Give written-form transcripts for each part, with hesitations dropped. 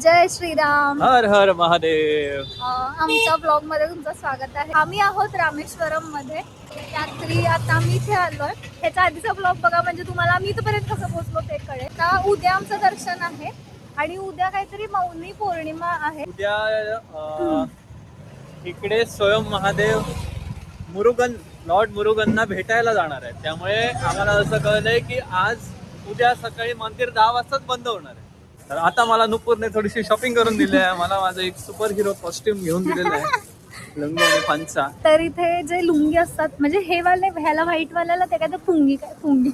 जय श्रीराम. हर हर महादेव. आमच्या ब्लॉग मध्ये तुमचं स्वागत आहे. आम्ही आहोत रामेश्वरम मध्ये. रात्री आता आम्ही इथे आलोय. ह्याच्या आधीचा ब्लॉग बघा, म्हणजे तुम्हाला आम्ही इथपर्यंत कसं पोहोचलो ते कळेल. आता उद्या आमचं दर्शन आहे आणि उद्या काहीतरी मौनी पौर्णिमा आहे. उद्या इकडे स्वयं महादेव लॉर्ड मुरुगनना भेटायला जाणार आहे. त्यामुळे आम्हाला असं कळलंय की उद्या सकाळी मंदिर 10 वाजताच बंद होणार आहे. तर आता मला नुपूरने थोडीशी शॉपिंग करून दिली आहे. मला माझं एक सुपर हिरो कॉस्ट्युम घेऊन दिलेलं आहे, लुंगी आणि पंचा. तर इथे जे लुंगी असतात, म्हणजे हे वाले ह्याला व्हाईट वाल्याला ते काय पुंगी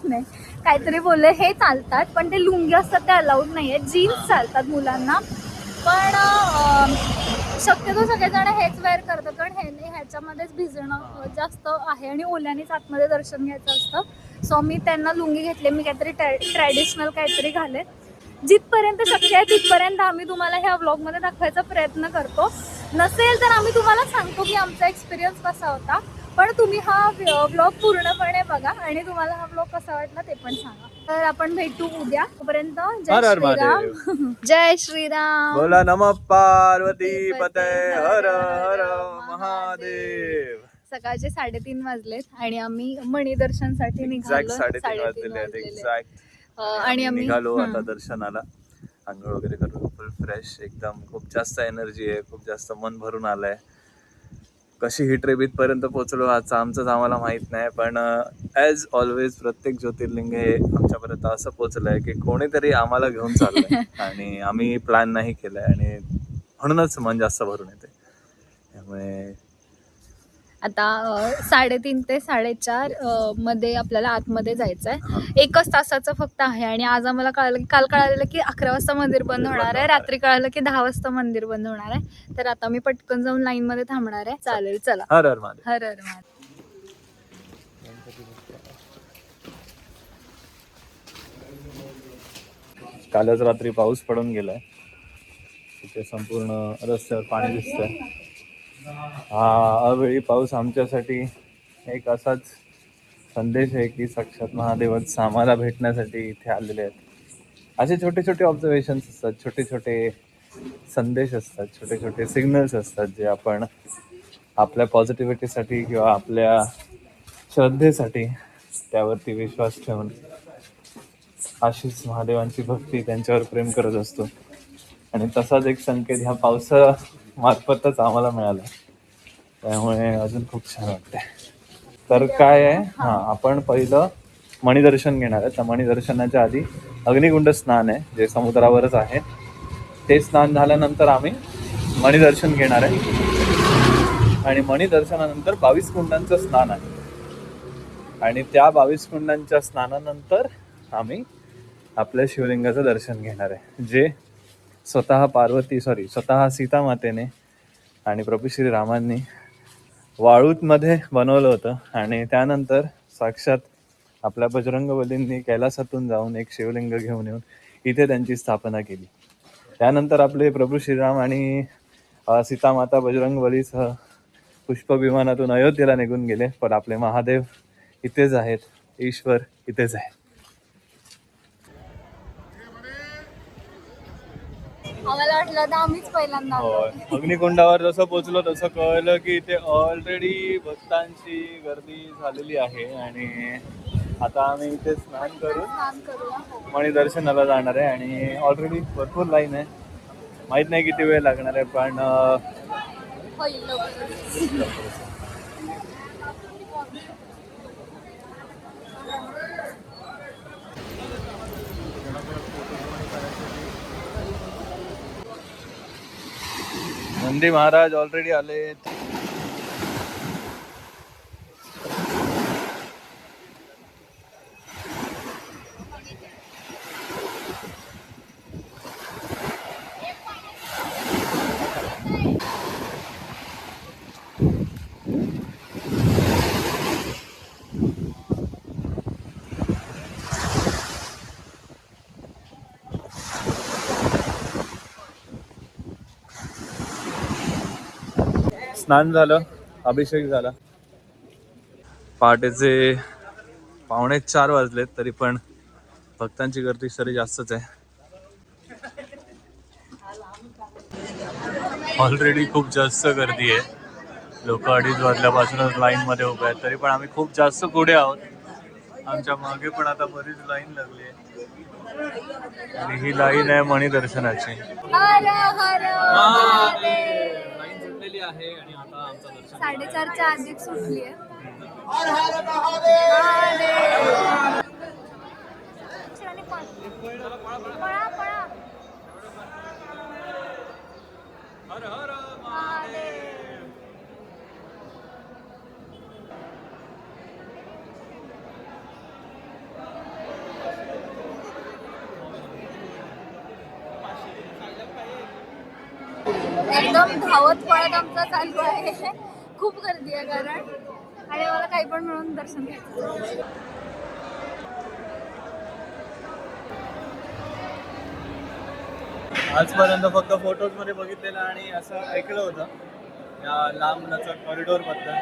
नाही काहीतरी बोलले, हे चालतात. पण ते लुंगी असतात ते अलाउड नाहीये. जीन्स चालतात मुलांना, पण शक्यतो सगळेजण हेच वेअर करतात, कारण ह्याच्यामध्येच भिजणं जास्त आहे आणि ओल्यानेच आतमध्ये दर्शन घ्यायचं असतं. सो मी त्यांना लुंगी घेतली. मी काहीतरी ट्रॅडिशनल काहीतरी घालेन. जिथपर्यंत शक्य आहे तिथपर्यंत आम्ही तुम्हाला ह्या व्लॉगमध्ये दाखवायचा प्रयत्न करतो. नसेल तर आम्ही तुम्हाला सांगतो की आमचा एक्सपिरियन्स कसा होता. पण तुम्ही हा व्लॉग पूर्णपणे बघा आणि तुम्हाला हा व्लॉग कसा वाटला ते पण सांगा. तर आपण भेटू उद्या. तोपर्यंत जय श्रीराम. जय श्रीराम. बोला नमः पार्वती पते हर हर महादेव. सकाळचे 3:30 वाजलेत आणि आम्ही मणी दर्शनसाठी निघालो. 3:30 वाजलेले आहेत एक्झॅक्ट. आणि आम्ही निघालो आता दर्शनाला. आंघोळ वगैरे करून फुल फ्रेश एकदम. खूप जास्त एनर्जी आहे, खूप जास्त मन भरून आलंय. कशी ही ट्रिप इथपर्यंत पोहोचलो आमचंच आम्हाला माहित नाही, पण ॲज ऑलवेज प्रत्येक ज्योतिर्लिंग हे आमच्यापर्यंत असं पोहोचलंय की कोणीतरी आम्हाला घेऊन चाललंय आणि आम्ही प्लॅन नाही केलाय आणि म्हणूनच मन जास्त भरून येते. त्यामुळे आता 3:30 ते 4:30 मध्ये आपल्याला आतमध्ये जायचं आहे. 1च तासाचं फक्त आहे. आणि आज आम्हाला काल कळालेलं की 11 वाजता मंदिर बंद होणार आहे. रात्री कळालं की 10 वाजता मंदिर बंद होणार आहे. तर आता मी पटकन जाऊन लाईन मध्ये थांबणार आहे. चालेल, चला. हर हर महादेव. हर हर महादेव. कालच रात्री पाऊस पडून गेलाय. तिथे संपूर्ण रस्त्यावर पाणी दिसतंय. हा अवेळी पाऊस आमच्यासाठी एक असाच संदेश आहे की साक्षात महादेवच आम्हाला भेटण्यासाठी इथे आलेले आहेत. असे छोटे छोटे ऑब्झर्वेशन्स असतात, छोटे छोटे संदेश असतात, छोटे छोटे सिग्नल्स असतात, जे आपण आपल्या पॉझिटिव्हिटीसाठी किंवा आपल्या श्रद्धेसाठी त्यावरती विश्वास ठेवून अशीच महादेवांची भक्ती, त्यांच्यावर प्रेम करत असतो. आणि तसाच एक संकेत ह्या पावसामार्फतच आम्हाला मिळाला. त्यामुळे अजून खूप छान वाटतंय. तर काय आहे, आपण पहिलं मणिदर्शन घेणार आहे. त्या मणिदर्शनाच्या आधी अग्निकुंड स्नान आहे, जे समुद्रावरच आहे. ते स्नान झाल्यानंतर आम्ही मणिदर्शन घेणार आहे आणि मणिदर्शनानंतर 22 कुंडांचं स्नान आहे. आणि त्या 22 कुंडांच्या स्नानानंतर आम्ही आपल्या शिवलिंगाचं दर्शन घेणार आहे, जे स्वतः सीता मातेने आणि प्रभू श्रीरामांनी वाळूमध्ये बनवलं होतं. आणि त्यानंतर साक्षात आपल्या बजरंगबलींनी कैलासातून जाऊन एक शिवलिंग घेऊन येऊन इथे त्यांची स्थापना केली. त्यानंतर आपले प्रभू श्रीराम आणि सीतामाता बजरंगबलीसह पुष्पविमानातून अयोध्येला निघून गेले. पण आपले महादेव इथेच आहेत, ईश्वर इथेच आहे. आम्हाला वाटलं तर आम्हीच पहिल्यांदा. अग्निकुंडावर जसं पोहोचलो तसं कळलं की इथे ऑलरेडी भक्तांची गर्दी झालेली आहे. आणि आता आम्ही इथे स्नान करून मणिदर्शनाला जाणार आहे. आणि ऑलरेडी भरपूर लाईन आहे. माहित नाही किती वेळ लागणार आहे, पण नंदी महाराज ऑलरेडी आलेत. स्नान झालं, अभिषेक झाला. पहाटेचे 3:45 वाजलेत, तरी पण भक्तांची गर्दी तरी जास्तच आहे. ऑलरेडी खूप जास्त गर्दी आहे. लोक 2:30 वाजल्यापासूनच लाईन मध्ये उभे आहेत, तरी पण आम्ही खूप जास्त पुढे आहोत. आमच्या मागे पण आता बरीच लाईन लागली आहे आणि ही लाईन आहे मणी दर्शनाची. हर हर महादेव. लाईन सुटलेली आहे आणि आता आमचं दर्शन 4:30च्या आधीच सुटली आहे. पळा पळा. हर हर महादेव. एकदम धावत पळत आमचा चालू आहे. खूप गर्दी आहे कारण आणि मला काही पण मिळून दर्शन घ्यायचं. आजपर्यंत फक्त फोटोज मध्ये बघितलेलं आणि असं ऐकलं होतं या लांब लचक कॉरिडोर बद्दल,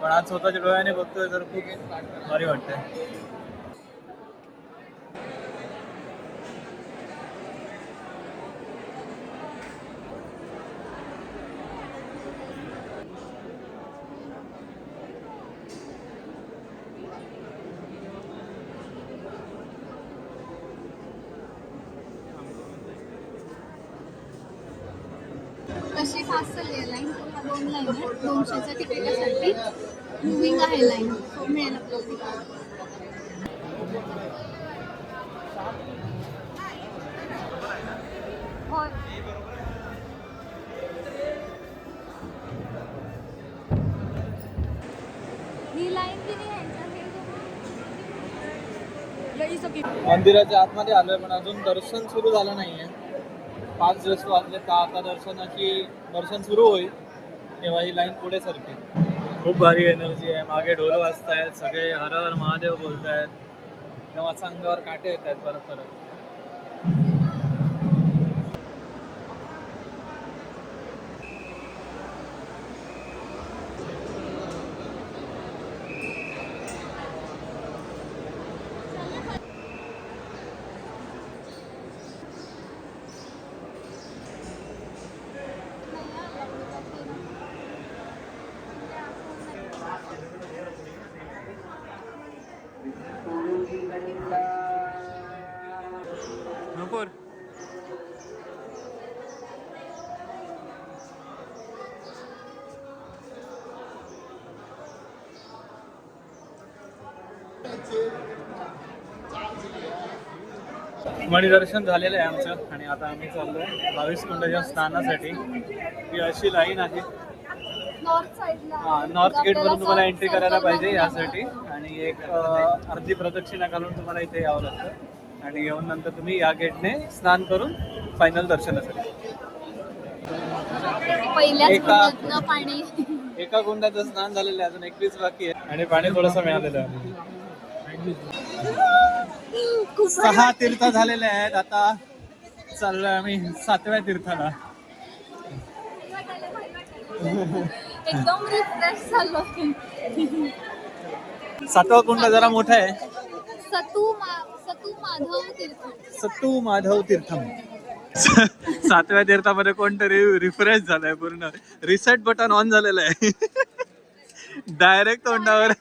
पण आज स्वतःच्या डोळ्याने बघतोय तर खूप भारी वाटतंय. कशी फास्ट चालली आहे लाईन? 2 लाईन आहे. 200च्या तिकिटासाठी मुव्हिंग आहे लाईन. मिळेल आपल्याला तिकीट. होय. ही लाईन किती आहे? मंदिराच्या आतमध्ये आलोय पण अजून दर्शन सुरू झालं नाहीये. 5 जस्ट वाजले का आता दर्शन सुरू होईल तेव्हा ही लाईन पुढे सरकेल. खूप भारी एनर्जी आहे. मागे ढोल वाजतायत, सगळे हर हर महादेव बोलतायत. तेव्हा अंगावर काटे येत आहेत परत परत. नको मणिदर्शन झालेलं आहे आमचं आणि आता आम्ही चाललोय 22 कुंडाच्या स्नानासाठी. ही अशी लाईन आहे. नॉर्थ साईडला नॉर्थ गेट मधून तुम्हाला एंट्री करायला पाहिजे यासाठी आणि एक अर्धी प्रदक्षिणा घालून तुम्हाला इथे यावं लागतं आणि येऊन नंतर तुम्ही या गेटने स्नान करून फायनल दर्शनासाठी. एका कुंडाचं स्नान झालेलं आहे, अजून 21 बाकी आहे आणि पाणी थोडंसं मिळालेलं आहे. 6 तीर्थ झालेले आहेत. आता चाललोय आम्ही 7व्या तीर्थाला. एकदम रिफ्रेश झालो. 7वा कुंड जरा मोठा आहे. सतू माधव तीर्थम. 7व्या तीर्थामध्ये कोणतरी रिफ्रेश झालाय, पूर्ण रिसेट बटन ऑन झालेलं आहे. डायरेक्ट तोंडावर.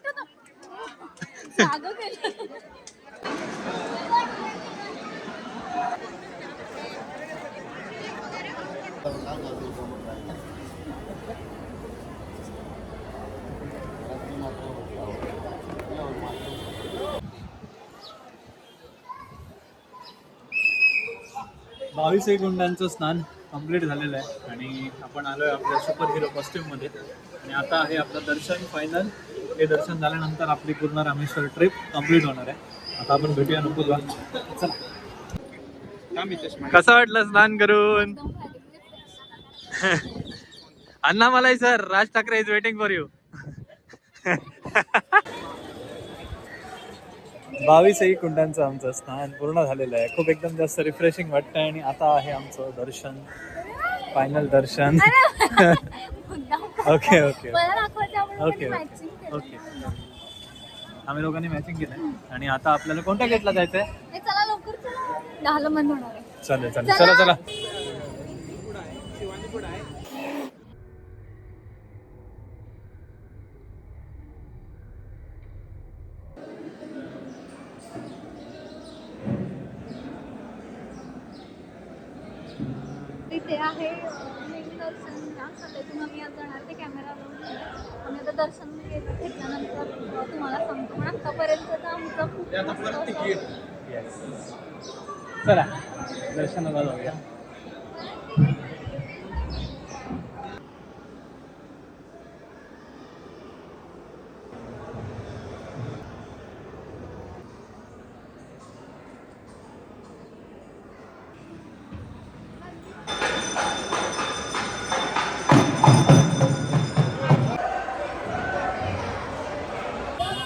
बावीस कुंडांचं स्नान कंप्लीट झालेलं आहे आणि आपण आलोय आपल्या सुपर हिरो कॉस्ट्युम मध्ये आणि आता आहे आपलं दर्शन फायनल. हे दर्शन झाल्यानंतर आपली पूर्ण रामेश्वर ट्रिप कंप्लीट होणार आहे. आता आपण भेटूया नुपूरला. चला. कसं वाटलं स्नान करून? Annamalai sir, Raj Thackeray is waiting for you. 22 कुंडांचं आमचं स्नान पूर्ण झालेलं आहे. खूप एकदम जास्त रिफ्रेशिंग वाटतंय आणि आता आहे आमचं दर्शन, फायनल दर्शन. Okay okay okay okay. आम्ही लोकांनी मॅचिंग केलंय आणि आता आपल्याला कोणत्या गेटला जायचंय? चला लवकर, चला 10ला बंद होणार आहे. चालेल चालेल, चला चला. इथे आहे नेहमी दर्शनला सध्यातून आम्ही आज जाणार ते कॅमेरा लावून आम्ही आता दर्शन घेतल्यानंतर तुम्हाला सांगतो पण आतापर्यंत आमचं खूप मस्त असं चला दर्शनाला जाऊया.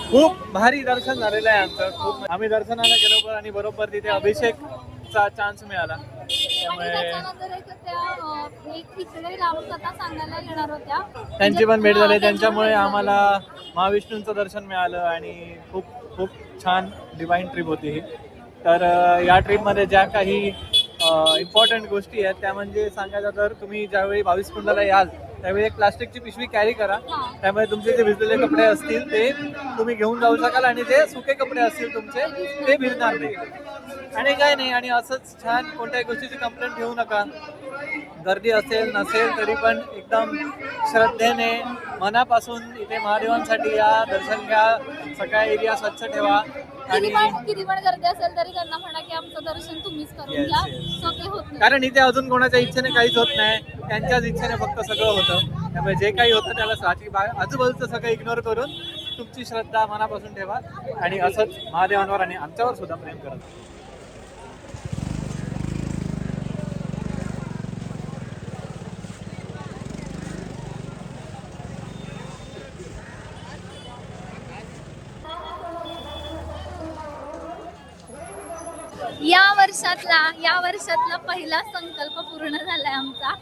खूप भारी दर्शन झालेलं आहे आमचं. खूप आम्ही दर्शनाला गेलो पण आणि बरोबर तिथे अभिषेकचा चान्स मिळाला. आणि त्यामुळे त्याच्यानंतर एक इकडे रामकथा सांगायला येणार होत्या त्यांची पण भेट झाली. हा, त्यांच्यामुळे भेट झाली. आम्हाला महाविष्णूंचं दर्शन मिळालं आणि खूप खूप छान डिवाईन ट्रिप होती ही. तर या ट्रिपमध्ये ज्या काही इम्पॉर्टंट गोष्टी आहेत त्या म्हणजे सांगायचं तर तुम्ही ज्यावेळी 22 कुंडाला याल त्यावेळी एक प्लास्टिकची पिशवी कॅरी करा. हा. त्यामुळे तुमचे जे भिजलेले कपडे असतील ते तुम्ही घेऊन जाऊ शकाल आणि जे सुके कपडे असतील तुमचे ते भिजणार नाही. आणि काय नाही, आणि असंच छान कोणत्याही गोष्टीची कंप्लेंट घेऊ नका. गर्दी असेल नसेल तरी पण एकदम श्रद्धेने मनापासून इथे महादेवांसाठी या, दर्शन घ्या. सकाळी एरिया स्वच्छ ठेवा आणि किती पण गर्दी असेल तरी त्यांना म्हणा की आमचं दर्शन तुम्हीच करून Yes, घ्या. yes. So ते होत नाही. कारण इथे अजून कोणाच्या इच्छेने काहीच होत नाही, त्यांच्याच इच्छेने फक्त सगळं होतं. त्यामुळे जे काही होतं त्याला आजूबाजूचं सगळं इग्नोर करून तुमची श्रद्धा मनापासून ठेवा आणि असंच महादेवांवर आणि आमच्यावर सुद्धा प्रेम करा. या वर्षातला पहिला संकल्प पूर्ण झालाय आमचा,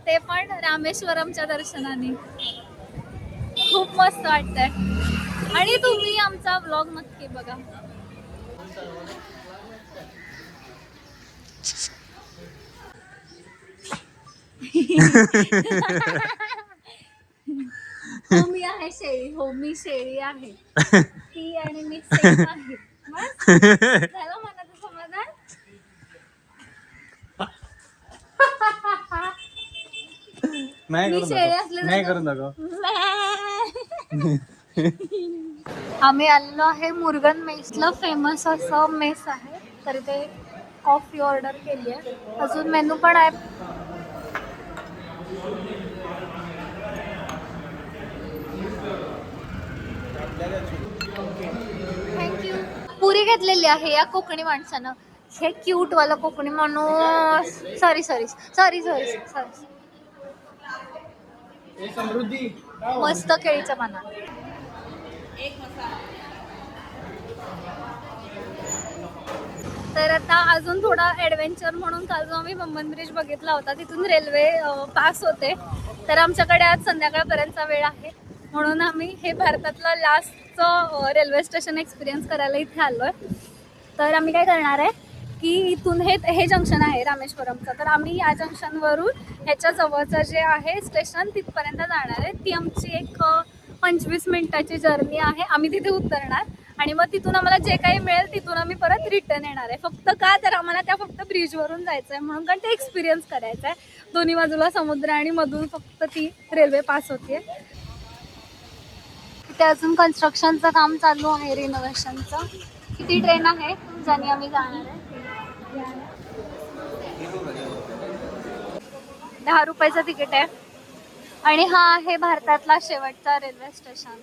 ते पण रामेश्वरमच्या दर्शनाने. खूप मस्त वाटतंय आणि तुम्ही आमचा व्लॉग नक्की बघा. हो मी आहे शेळी, हो मी शेळी आहे. ती आणि मी सेम आहे. बस झालं मनाचं समाधान. मी शेळी असले नाही करून दाखव. आम्ही आलेलो आहे मुरगन मेसला. फेमस असं मेस आहे, तर इथे कॉफी ऑर्डर केली आहे. अजून मेनू पण आहे. थँक्यू. पुरी घेतलेली आहे या कोकणी माणसानं. हे क्यूट वाला कोकणी माणूस. Sorry sorry sorry sorry sorry. Samruddhi मस्त केळीच्या पाना. तर आता अजून थोडा ॲडव्हेंचर म्हणून काल जो आम्ही बंबन ब्रिज बघितला होता तिथून रेल्वे पास होते. तर आमच्याकडे आज संध्याकाळपर्यंतचा वेळ आहे म्हणून आम्ही हे भारतातलं लास्टचं रेल्वे स्टेशन एक्सपिरियन्स करायला इथे आलो आहे. तर आम्ही काय करणार आहे की इथून हे जंक्शन आहे रामेश्वरमचं, तर आम्ही या जंक्शनवरून ह्याच्या जवळचं जे आहे स्टेशन तिथपर्यंत जाणार आहे. ती आमची एक 25 मिनिटाची जर्नी आहे. आम्ही तिथे उतरणार आणि मग तिथून आम्हाला जे काही मिळेल तिथून आम्ही परत रिटर्न येणार आहे. फक्त का तर आम्हाला त्या फक्त ब्रिजवरून जायचं आहे म्हणून, कारण ते एक्सपिरियन्स करायचं आहे. दोन्ही बाजूला समुद्र आणि मधून फक्त ती रेल्वे पास होते. तिथे अजून कन्स्ट्रक्शनचं काम चालू आहे, रिनोव्हेशनचं. किती ट्रेन आहे ज्याने आम्ही जाणार आहे. 10 रुपयाचं तिकीट आहे आणि हा आहे भारतातला शेवटचा रेल्वे स्टेशन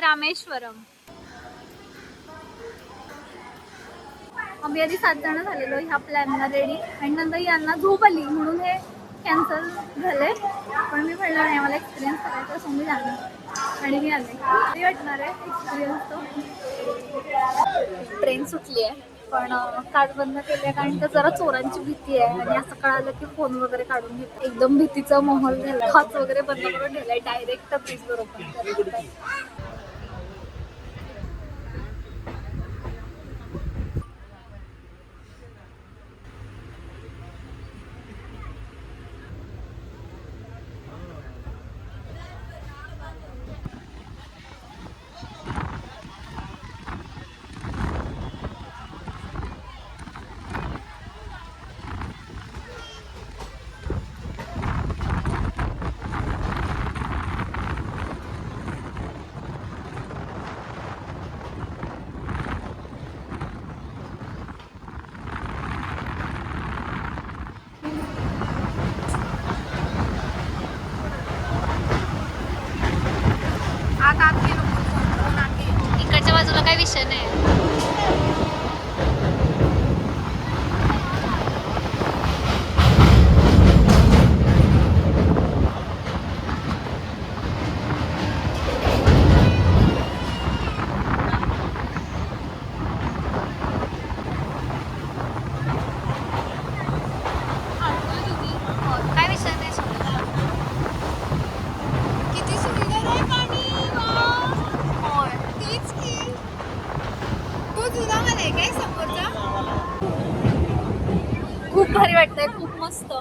रामेश्वरम. आम्ही आधी 7 जण झालेलो ह्या प्लॅनला रेडी आणि नंतर यांना झोप आली म्हणून हे कॅन्सल झाले. पण मी म्हणलं नाही मला एक्सपिरियन्स करायचा, सो मी जाणार आणि मी आले. तरी वाटणार आहे एक्सपिरियन्स तो. ट्रेन सुटली आहे पण काच बंद केली आहे कारण तर जरा चोरांची भीती आहे आणि असं कळालं की फोन वगैरे काढून घेतला. एकदम भीतीचा माहोल झाला. काच वगैरे बंद करून ठेवलाय डायरेक्ट ब्रिज बरोबर. इकडच्या बाजूला काही विषय नाही. काय विषय नाही सोडला. किती सुंदर आहे पाणी. होय. तेच की तो जुना मला आहे काय समोरचा. खूप भारी वाटतंय, खूप मस्त.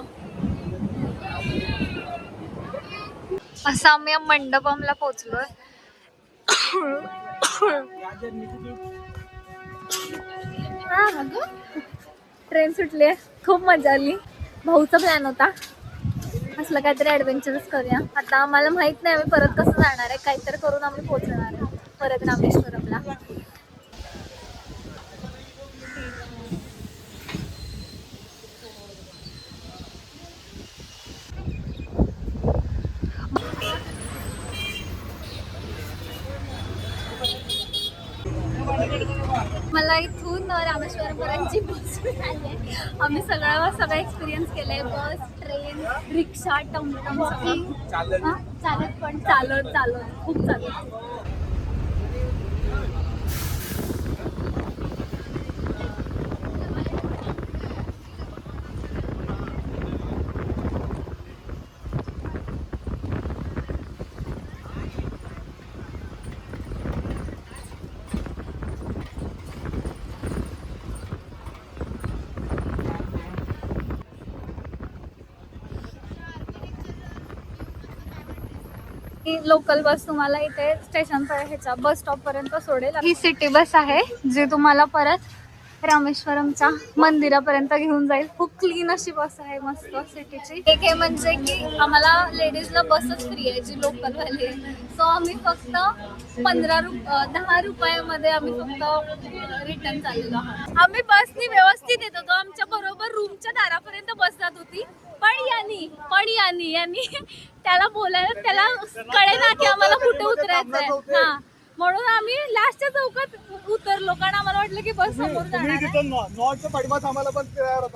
असं आम्ही मंडपमला पोहोचलोय. ट्रेन सुटली आहे, खूप मजा आली. भाऊचा प्लॅन होता असलं काहीतरी ऍडव्हेंचरच करूया. आता आम्हाला माहित नाही आम्ही परत कसं जाणार आहे, काहीतरी करून आम्ही पोहोचणार आहे परत रामेश्वरमला. मला इथून रामेश्वरपर्यंतची बस मिळाली. आम्ही सगळं एक्सपिरियन्स केलंय. बस, ट्रेन, रिक्षा, टमटम सगळं. हां, चालत खूप चालत. ही लोकल बस तुम्हाला इथे स्टेशन ह्याच्या बस स्टॉप पर्यंत सोडेल. ही सिटी बस आहे जी तुम्हाला परत रामेश्वरमच्या मंदिरापर्यंत घेऊन जाईल. खूप क्लीन अशी बस आहे, मस्त सिटीची. एक हे म्हणजे की आम्हाला लेडीजला बसच फ्री आहे जी लोकल वाली आहे. सो आम्ही फक्त 10 रुपयामध्ये आम्ही फक्त रिटर्न चाललेलो आहोत. आम्ही बसनी व्यवस्थित येत होतो. आमच्या बरोबर रूमच्या दारापर्यंत बस जात होती. पण यांनी त्याला बोलायला त्याला कळेना की आम्हाला कुठे उतरायचंय. हा, म्हणून आम्ही लास्टच्या चौकात उतरलो कारण आम्हाला वाटलं की बस समोर जाणार आहे.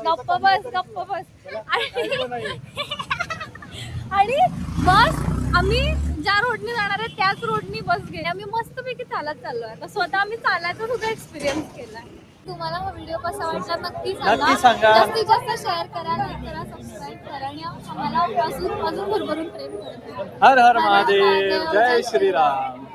गप्प बस आणि बस आम्ही ज्या रोडने जाणार आहे त्याच रोडनी बस गेली. आम्ही मस्तपैकी चालत चाललोय. आता स्वतः आम्ही चालायचा सुद्धा एक्सपिरियन्स केलाय. तुम्हाला हा व्हिडिओ कसा वाटला नक्की सांगा. जास्तीत जास्त शेअर करा, लाईक करा, सबस्क्राईब करा आणि आम्हाला अजून भरभरून प्रेम करा. हर हर महादेव, जय श्रीराम.